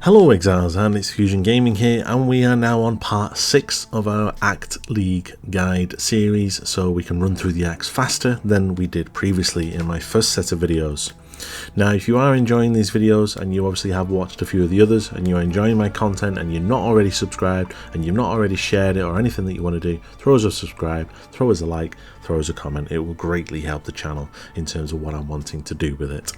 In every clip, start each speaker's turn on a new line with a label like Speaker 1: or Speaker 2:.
Speaker 1: Hello Exiles, and it's Fusion Gaming here, and we are now on part 6 of our Act League guide series, so we can run through the acts faster than we did previously in my first set of videos. Now if you are enjoying these videos, and you obviously have watched a few of the others, and you're enjoying my content and you're not already subscribed and you've not already shared it or anything that you want to do, throw us a subscribe, throw us a like, throw us a comment. It will greatly help the channel in terms of what I'm wanting to do with it.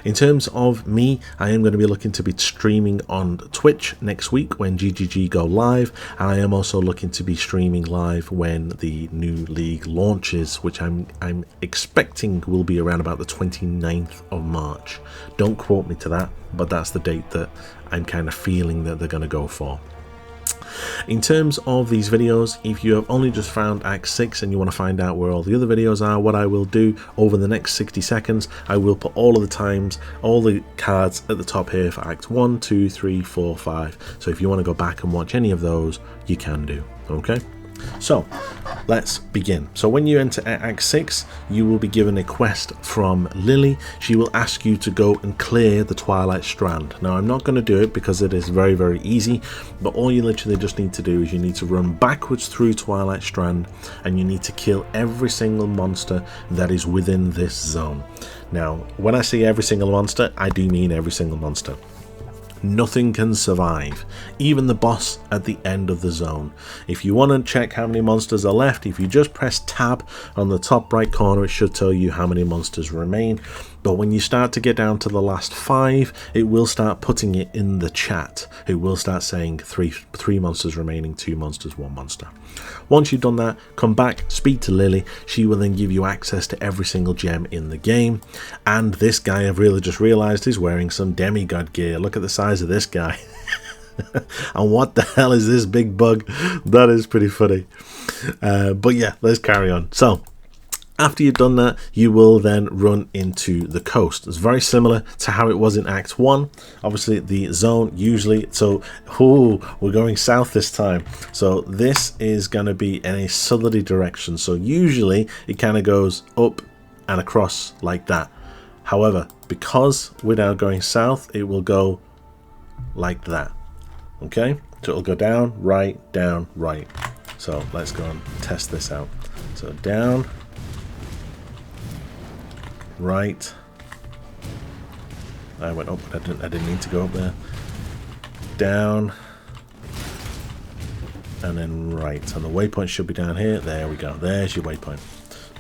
Speaker 1: In terms of me, I am going to be looking to be streaming on Twitch next week when GGG go live, and I am also looking to be streaming live when the new league launches, which I'm expecting will be around about the 29th of March. Don't quote me to that, but that's the date that I'm kind of feeling that they're going to go for. In terms of these videos, if you have only just found Act 6 and you want to find out where all the other videos are, what I will do over the next 60 seconds, I will put all of the times, all the cards at the top here for Act 1, 2, 3, 4, 5. So if you want to go back and watch any of those, you can do. Okay? So let's begin. So when you enter Act 6, you will be given a quest from Lily. She will ask you to go and clear the Twilight Strand. Now I'm not going to do it because it is very easy, but all you literally just need to do is you need to run backwards through Twilight Strand, and you need to kill every single monster that is within this zone. Now when I say every single monster, I do mean every single monster. Nothing can survive, even the boss at the end of the zone. If you want to check how many monsters are left, if you just press tab on the top right corner, it should tell you how many monsters remain. But when you start to get down to the last 5, it will start putting it in the chat. It will start saying three monsters remaining, 2 monsters, 1 monster. Once you've done that, come back, speak to Lily. She will then give you access to every single gem in the game. And this guy, I've really just realized, is wearing some demigod gear. Look at the size of this guy. And what the hell is this big bug? That is pretty funny. But yeah, let's carry on. So after you've done that, you will then run into the coast. It's very similar to how it was in Act 1. Obviously, the zone usually... So, we're going south this time. So, this is going to be in a southerly direction. So, usually, it kind of goes up and across like that. However, because we're now going south, it will go like that. Okay? So, it'll go down, right. So, let's go and test this out. So, down... right. I went up, but I didn't need to go up there. Down. And then right. And the waypoint should be down here. There we go. There's your waypoint.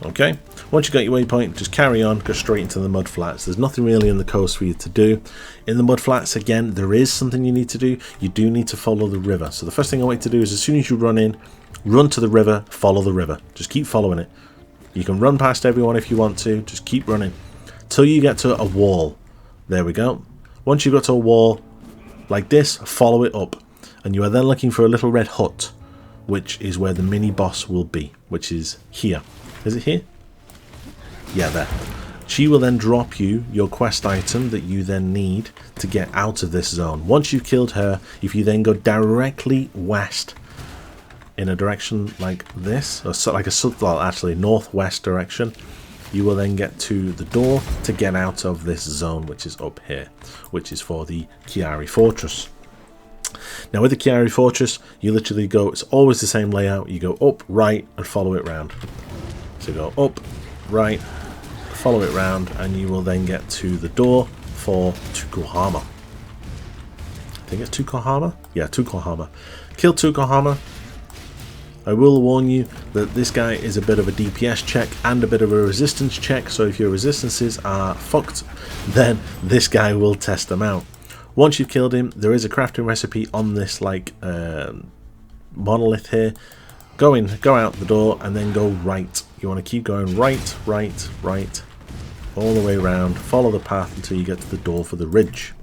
Speaker 1: Okay. Once you got your waypoint, just carry on. Go straight into the mud flats. There's nothing really in the coast for you to do. In the mud flats, again, there is something you need to do. You do need to follow the river. So the first thing I want you to do is as soon as you run in, run to the river, follow the river. Just keep following it. You can run past everyone if you want to. Just keep running till you get to a wall. There we go. Once you got to a wall like this, follow it up, and you are then looking for a little red hut, which is where the mini boss will be, which is here. Is it here? Yeah, there. She will then drop you your quest item that you then need to get out of this zone. Once you've killed her, if you then go directly west in a direction like this, or so like a well, actually northwest direction, you will then get to the door to get out of this zone, which is up here, which is for the Karui Fortress. Now with the Karui Fortress, you literally go, it's always the same layout. You go up, right, and follow it round. So go up, right, follow it round, and you will then get to the door for Tukohama. I think it's Tukohama? Yeah, Tukohama. Kill Tukohama. I will warn you that this guy is a bit of a DPS check and a bit of a resistance check, so if your resistances are fucked, then this guy will test them out. Once you've killed him, there is a crafting recipe on this like monolith here. Go out the door and then go right. You want to keep going right, all the way around. Follow the path until you get to the door for the ridge.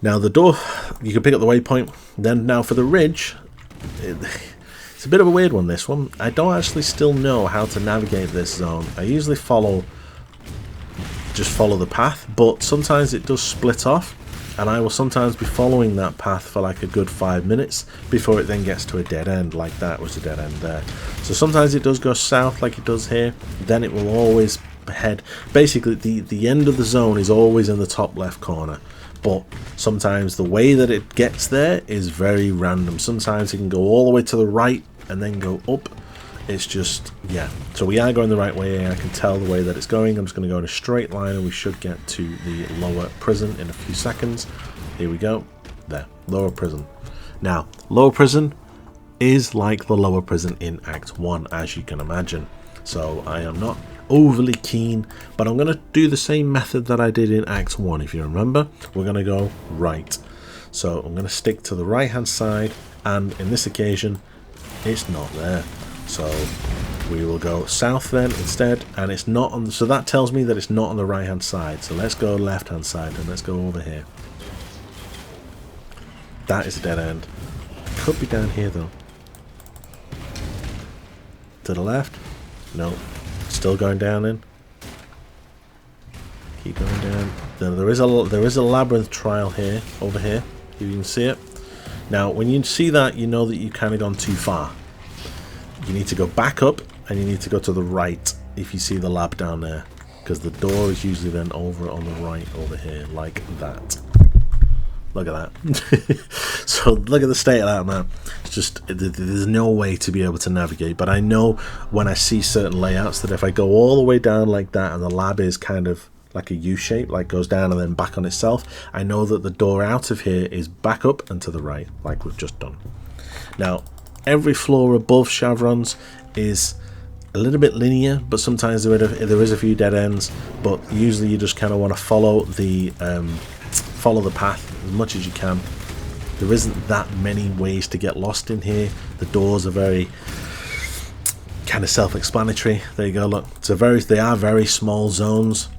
Speaker 1: Now the door, you can pick up the waypoint. Then now for the ridge, it's a bit of a weird one, this one. I don't actually still know how to navigate this zone. I usually just follow the path, but sometimes it does split off, and I will sometimes be following that path for like a good 5 minutes before it then gets to a dead end. Like that was a dead end there. So sometimes it does go south like it does here, then it will always head, basically the end of the zone is always in the top left corner, but sometimes the way that it gets there is very random. Sometimes it can go all the way to the right and then go up. It's just, yeah. So we are going the right way. I can tell the way that it's going. I'm just going to go in a straight line and we should get to the lower prison in a few seconds. Here we go. There, lower prison. Now, lower prison is like the lower prison in Act 1, as you can imagine. So I am not overly keen, but I'm going to do the same method that I did in Act 1. If you remember, we're going to go right. So I'm going to stick to the right hand side, and in this occasion it's not there, so we will go south then instead, and it's not on so that tells me that it's not on the right hand side. So let's go left hand side and let's go over here. That is a dead end. Could be down here though. To the left? No. Still going down in. Keep going down. There is a labyrinth trial here, over here. You can see it. Now, when you see that, you know that you've kind of gone too far. You need to go back up, and you need to go to the right if you see the lab down there, because the door is usually then over on the right over here, like that. Look at that. So look at the state of that, man. It's just, there's no way to be able to navigate. But I know when I see certain layouts that if I go all the way down like that and the lab is kind of like a U shape, like goes down and then back on itself, I know that the door out of here is back up and to the right, like we've just done. Now, every floor above Shavronne's is a little bit linear, but sometimes there is a few dead ends. But usually you just kind of want to follow the path as much as you can. There isn't that many ways to get lost in here. The doors are very kind of self-explanatory. There you go, look. They are very small zones,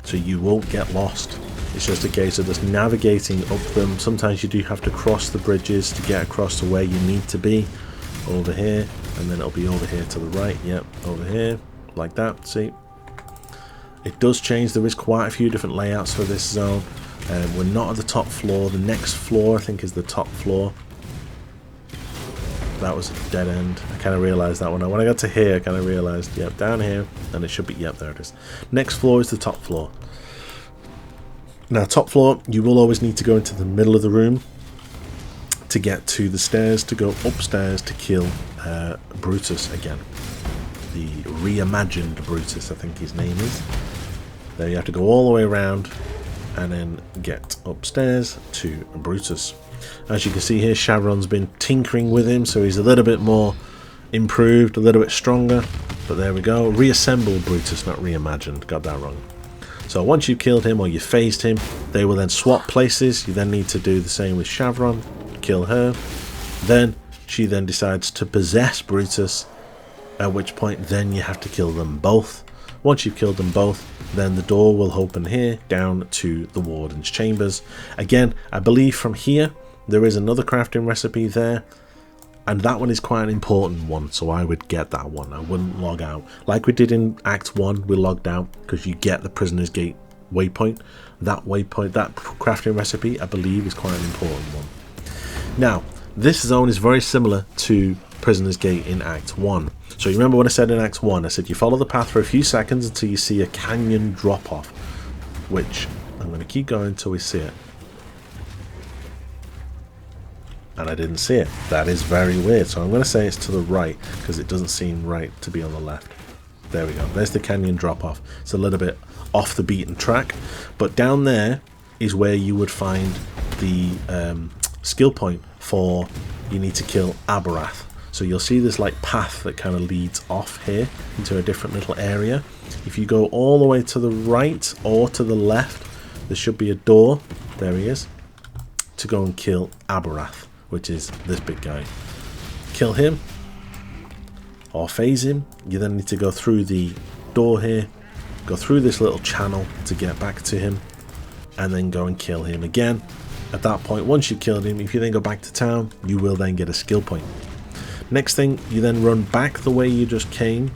Speaker 1: so you won't get lost. It's just a case of just navigating up them. Sometimes you do have to cross the bridges to get across to where you need to be. Over here, and then it'll be over here to the right. Yep, over here, like that. See? It does change. There is quite a few different layouts for this zone. We're not at the top floor. The next floor, I think, is the top floor. That was a dead end. I kind of realised that when I got to here, I kind of realised, yep, down here, and it should be, yep, there it is. Next floor is the top floor. Now, top floor, you will always need to go into the middle of the room to get to the stairs, to go upstairs to kill Brutus again. The reimagined Brutus, I think his name is. There you have to go all the way around and then get upstairs to Brutus. As you can see here, Shavronne's been tinkering with him, so he's a little bit more improved, a little bit stronger. But there we go. Reassembled Brutus, not reimagined. Got that wrong. So once you've killed him or you phased him, they will then swap places. You then need to do the same with Shavronne. Kill her. Then she then decides to possess Brutus, at which point then you have to kill them both. Once you've killed them both, then the door will open here down to the warden's chambers. Again, I believe from here there is another crafting recipe there, and that one is quite an important one, so I would get that one. I wouldn't log out like we did in Act 1. We logged out because you get the Prisoner's Gate waypoint. That crafting recipe, I believe, is quite an important one. Now, this zone is very similar to Prisoner's Gate in Act 1. So you remember what I said in Act 1? I said you follow the path for a few seconds until you see a canyon drop off, which I'm going to keep going until we see it. And I didn't see it. That is very weird. So I'm going to say it's to the right because it doesn't seem right to be on the left. There we go. There's the canyon drop off. It's a little bit off the beaten track, but down there is where you would find the skill point for you need to kill Abarath. So you'll see this like path that kind of leads off here into a different little area. If you go all the way to the right or to the left, there should be a door. There he is. To go and kill Abarath, which is this big guy. Kill him or phase him. You then need to go through the door here, go through this little channel to get back to him, and then go and kill him again. At that point, once you've killed him, if you then go back to town, you will then get a skill point. Next thing, you then run back the way you just came,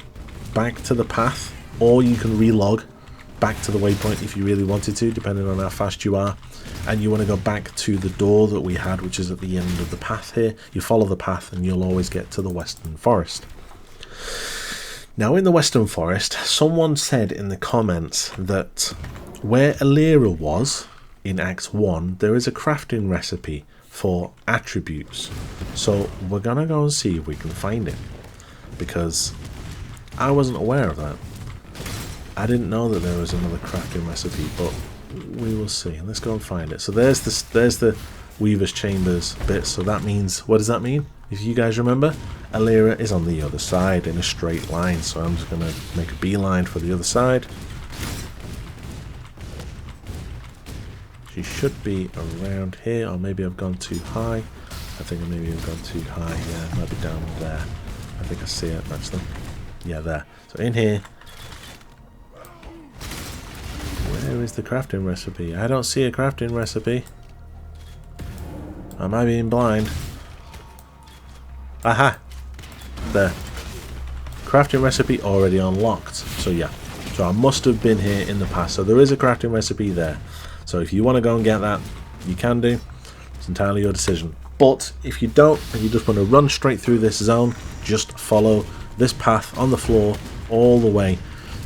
Speaker 1: back to the path, or you can relog back to the waypoint if you really wanted to, depending on how fast you are. And you want to go back to the door that we had, which is at the end of the path here. You follow the path and you'll always get to the Western Forest. Now in the Western Forest, someone said in the comments that where Alira was in Act 1, there is a crafting recipe for attributes. So we're gonna go and see if we can find it, because I wasn't aware of that. I didn't know that there was another crafting recipe, but we will see. Let's go and find it. So there's the Weaver's Chambers bit. So that means, what does that mean? If you guys remember, Alira is on the other side in a straight line. So I'm just gonna make a beeline for the other side. She should be around here, or maybe I've gone too high. I think maybe I've gone too high. Yeah, it might be down there. I think I see it actually. Yeah, there. So in here. Where is the crafting recipe? I don't see a crafting recipe. Am I being blind? Aha! There. Crafting recipe already unlocked. So yeah. So I must have been here in the past. So there is a crafting recipe there. So if you want to go and get that, you can do. It's entirely your decision. But if you don't, and you just want to run straight through this zone, just follow this path on the floor all the way.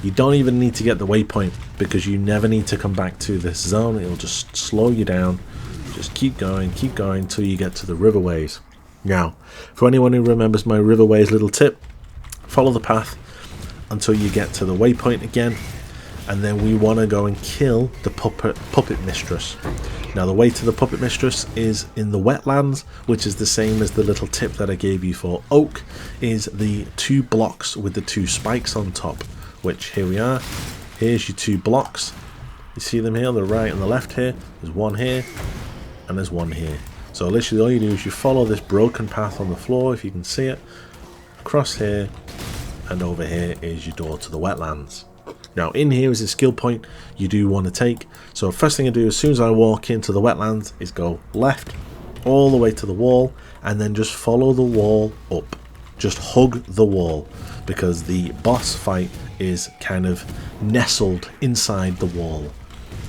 Speaker 1: You don't even need to get the waypoint, because you never need to come back to this zone. It'll just slow you down. Just keep going till you get to the Riverways. Now, for anyone who remembers my Riverways little tip, follow the path until you get to the waypoint again. And then we want to go and kill the puppet mistress. Now the way to the puppet mistress is in the wetlands, which is the same as the little tip that I gave you for oak, is the 2 blocks with the 2 spikes on top, which here we are. Here's your 2 blocks. You see them here on the right and the left here. There's one here and there's one here. So literally all you do is you follow this broken path on the floor, if you can see it, across here, and over here is your door to the wetlands. Now in here is a skill point you do want to take. So first thing I do as soon as I walk into the wetlands is go left all the way to the wall, and then just follow the wall up. Just hug the wall, because the boss fight is kind of nestled inside the wall.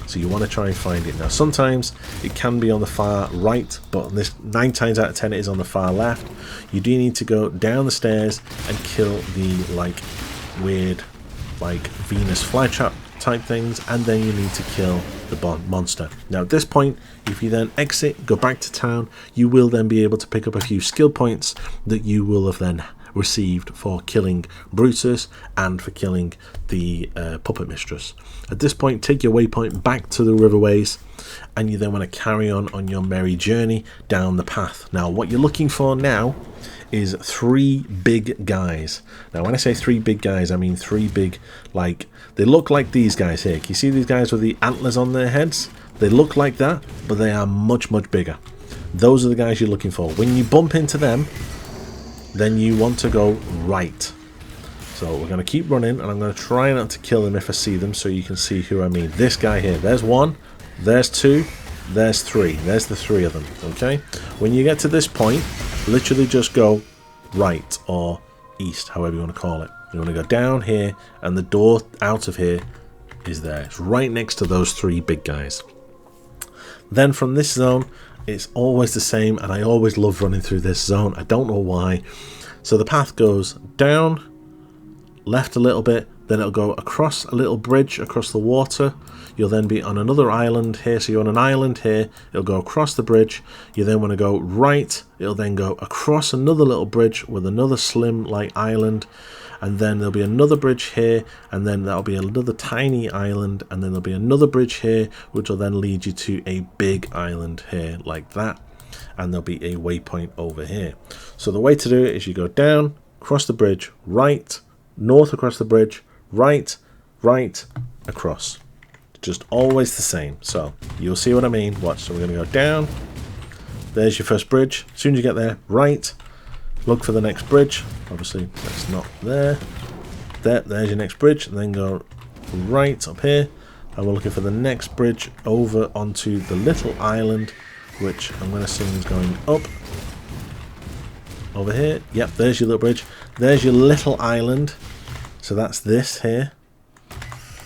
Speaker 1: So you want to try and find it. Now sometimes it can be on the far right, but this 9 times out of 10 it is on the far left. You do need to go down the stairs and kill the like weird like Venus flytrap type things, and then you need to kill the monster. Now at this point, if you then exit, go back to town, you will then be able to pick up a few skill points that you will have then received for killing Brutus and for killing the puppet mistress. At this point, take your waypoint back to the Riverways, and you then want to carry on your merry journey down the path. Now what you're looking for now is 3 big guys. Now when I say 3 big guys, I mean 3 big, like, they look like these guys here. Can you see these guys with the antlers on their heads? They look like that, but they are much bigger. Those are the guys you're looking for. When you bump into them, then you want to go right. So we're going to keep running, and I'm going to try not to kill them if I see them, so you can see who I mean. This guy here, there's 1, there's 2, there's 3. There's the 3 of them, okay? When you get to this point, literally just go right or east, however you want to call it. You want to go down here, and the door out of here is there. It's right next to those 3 big guys. Then from this zone, it's always the same, and I always love running through this zone. I don't know why. So the path goes down, left a little bit, then it'll go across a little bridge across the water. You'll then be on another island here. So you're on an island here, it'll go across the bridge. You then want to go right, it'll then go across another little bridge with another slim like island, and then there'll be another bridge here, and then that'll be another tiny island, and then there'll be another bridge here, which will then lead you to a big island here like that, and there'll be a waypoint over here. So the way to do it is you go down, cross the bridge, right, north across the bridge, right, across. Just always the same. So you'll see what I mean. Watch. So we're going to go down. There's your first bridge. As soon as you get there, right, look for the next bridge. Obviously that's not there. There's your next bridge, and then go right up here, and we're looking for the next bridge over onto the little island, which I'm going to assume is going up over here. Yep, there's your little bridge. There's your little island. So that's this here.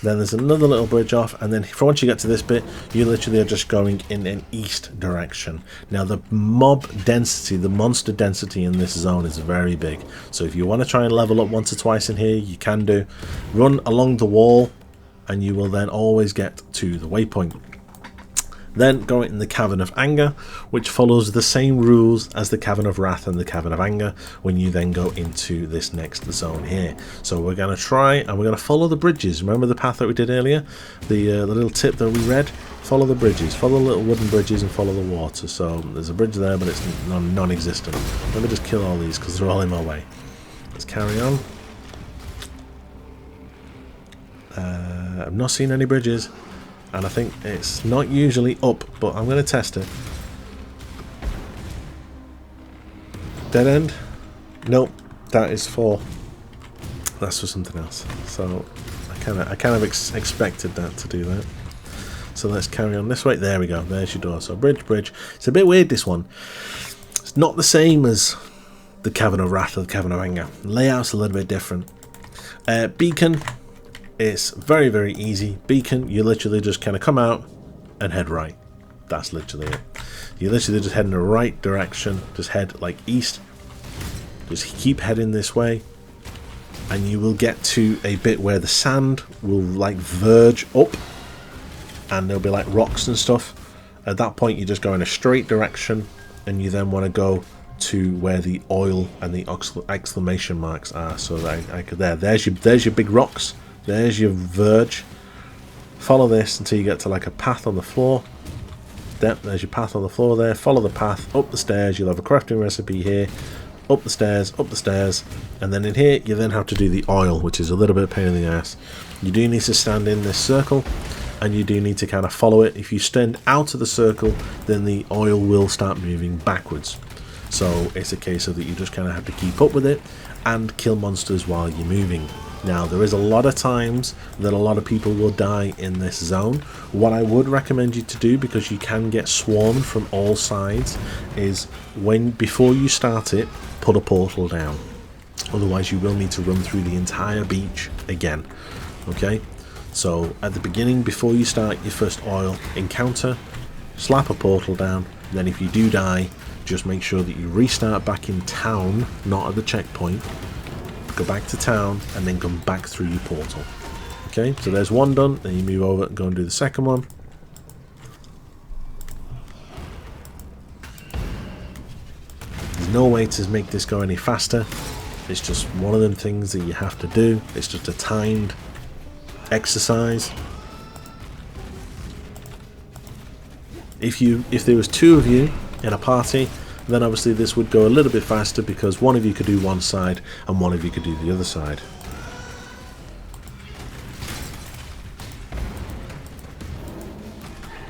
Speaker 1: Then there's another little bridge off, and then once you get to this bit, you literally are just going in an east direction. Now the mob density, the monster density in this zone is very big. So if you want to try and level up once or twice in here, you can do. Run along the wall and you will then always get to the waypoint. Then go in the Cavern of Anger, which follows the same rules as the Cavern of Wrath and the Cavern of Anger when you then go into this next zone here. So we're going to try and we're going to follow the bridges. Remember the path that we did earlier? The little tip that we read? Follow the bridges. Follow the little wooden bridges and follow the water. So there's a bridge there, but it's non-existent. Let me just kill all these because they're all in my way. Let's carry on. I've not seen any bridges. And I think it's not usually up, but I'm going to test it. Dead end? Nope, that is for... That's for something else. So I kind of expected that to do that. So let's carry on this way. There we go. There's your door. So bridge. It's a bit weird, this one. It's not the same as the Cavern of Wrath or the Cavern of Anger. The layout's a little bit different. Beacon. It's very, very easy. Beacon, you literally just kind of come out and head right. That's literally it. You literally just head in the right direction. Just head like east. Just keep heading this way. And you will get to a bit where the sand will like verge up. And there'll be like rocks and stuff. At that point, you just go in a straight direction. And you then want to go to where the oil and the exclamation marks are. So there's your big rocks. There's your verge. Follow this until you get to like a path on the floor. Yep, there's your path on the floor there. Follow the path up the stairs. You'll have a crafting recipe here. Up the stairs. And then in here, you then have to do the oil, which is a little bit of pain in the ass. You do need to stand in this circle. And you do need to kind of follow it. If you stand out of the circle, then the oil will start moving backwards. So it's a case of that you just kind of have to keep up with it and kill monsters while you're moving. Now, there is a lot of times that a lot of people will die in this zone. What I would recommend you to do, because you can get swarmed from all sides, is before you start it, put a portal down. Otherwise, you will need to run through the entire beach again. Okay? So, at the beginning, before you start your first oil encounter, slap a portal down. Then if you do die, just make sure that you restart back in town, not at the checkpoint. Go back to town and then come back through your portal. Okay, so there's one done. Then you move over and go and do the second one. There's no way to make this go any faster. It's just one of them things that you have to do. It's just a timed exercise. If there was two of you in a party, then obviously this would go a little bit faster because one of you could do one side and one of you could do the other side.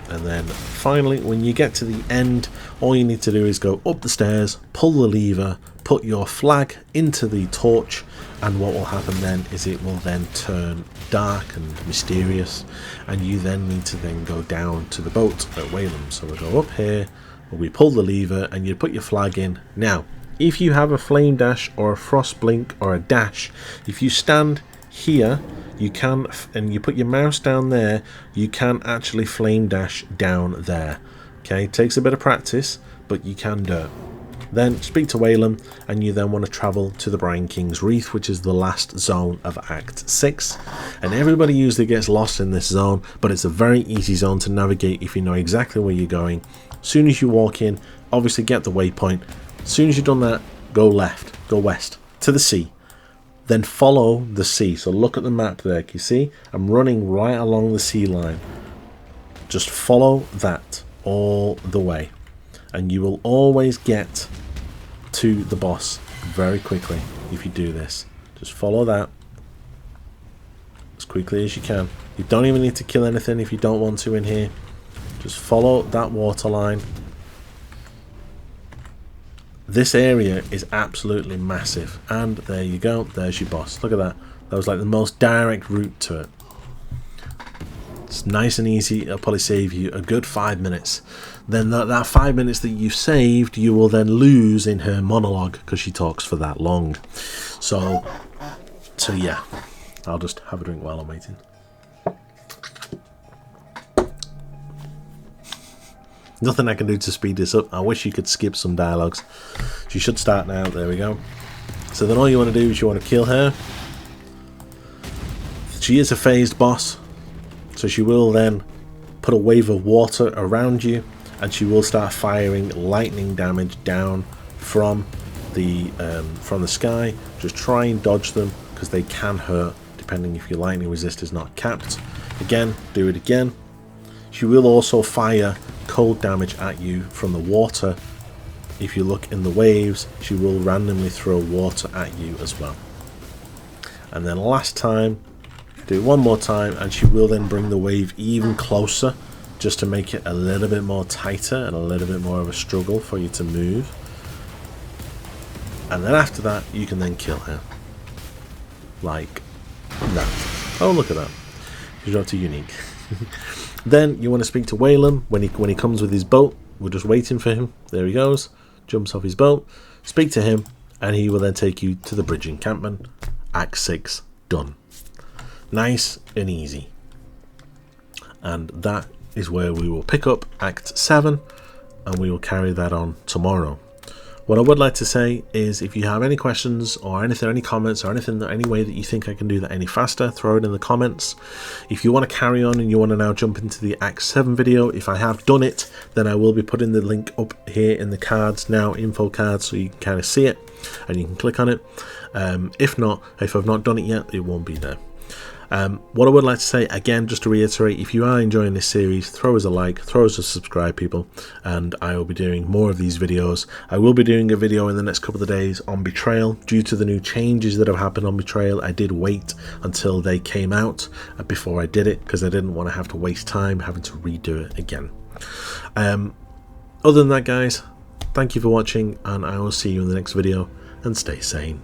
Speaker 1: And then finally, when you get to the end, all you need to do is go up the stairs, pull the lever, put your flag into the torch, and what will happen then is it will then turn dark and mysterious, and you then need to then go down to the boat at Wetlands. So we'll go up here, we pull the lever, and you put your flag in. Now, if you have a flame dash or a frost blink or a dash, if you stand here, you can, and you put your mouse down there, you can actually flame dash down there. Okay, it takes a bit of practice, but you can do it. Then speak to Wayland, and you then want to travel to the Brine King's Reef, which is the last zone of Act 6. And everybody usually gets lost in this zone, but it's a very easy zone to navigate if you know exactly where you're going. As soon as you walk in, obviously get the waypoint. As soon as you've done that, go left, go west, to the sea. Then follow the sea. So look at the map there. Can you see? I'm running right along the sea line. Just follow that all the way. And you will always get to the boss very quickly if you do this. Just follow that as quickly as you can. You don't even need to kill anything if you don't want to in here. Just follow that water line. This area is absolutely massive. And there you go. There's your boss. Look at that. That was like the most direct route to it. It's nice and easy. It'll probably save you a good 5 minutes. Then that 5 minutes that you saved, you will then lose in her monologue because she talks for that long. So yeah. I'll just have a drink while I'm waiting. Nothing I can do to speed this up. I wish you could skip some dialogues. She should start now. There we go. So then all you want to do is you want to kill her. She is a phased boss. So she will then put a wave of water around you, and she will start firing lightning damage down from the sky. Just try and dodge them, because they can hurt depending if your lightning resist is not capped. Again, do it again. She will also fire cold damage at you from the water. If you look in the waves, she will randomly throw water at you as well. And then last time, do it one more time, and she will then bring the wave even closer, just to make it a little bit more tighter and a little bit more of a struggle for you to move. And then after that, you can then kill her. Like that. Oh, look at that. She's not too unique. Then you want to speak to Whalem when he comes with his boat. We're just waiting for him. There he goes. Jumps off his boat. Speak to him, and he will then take you to the bridge encampment. Act 6 done. Nice and easy. And that is where we will pick up Act 7, and we will carry that on tomorrow. What I would like to say is, if you have any questions or anything, any comments or anything, any way that you think I can do that any faster, throw it in the comments. If you want to carry on and you want to now jump into the Act 7 video, if I have done it, then I will be putting the link up here in the cards now, info cards, so you can kind of see it and you can click on it. If not, if I've not done it yet, it won't be there. What I would like to say again, just to reiterate, if you are enjoying this series, throw us a like, throw us a subscribe, people, and I will be doing more of these videos. I will be doing a video in the next couple of days on Betrayal. Due to the new changes that have happened on Betrayal, I did wait until they came out before I did it, because I didn't want to have to waste time having to redo it again. Other than that, guys, thank you for watching, and I will see you in the next video, and stay sane.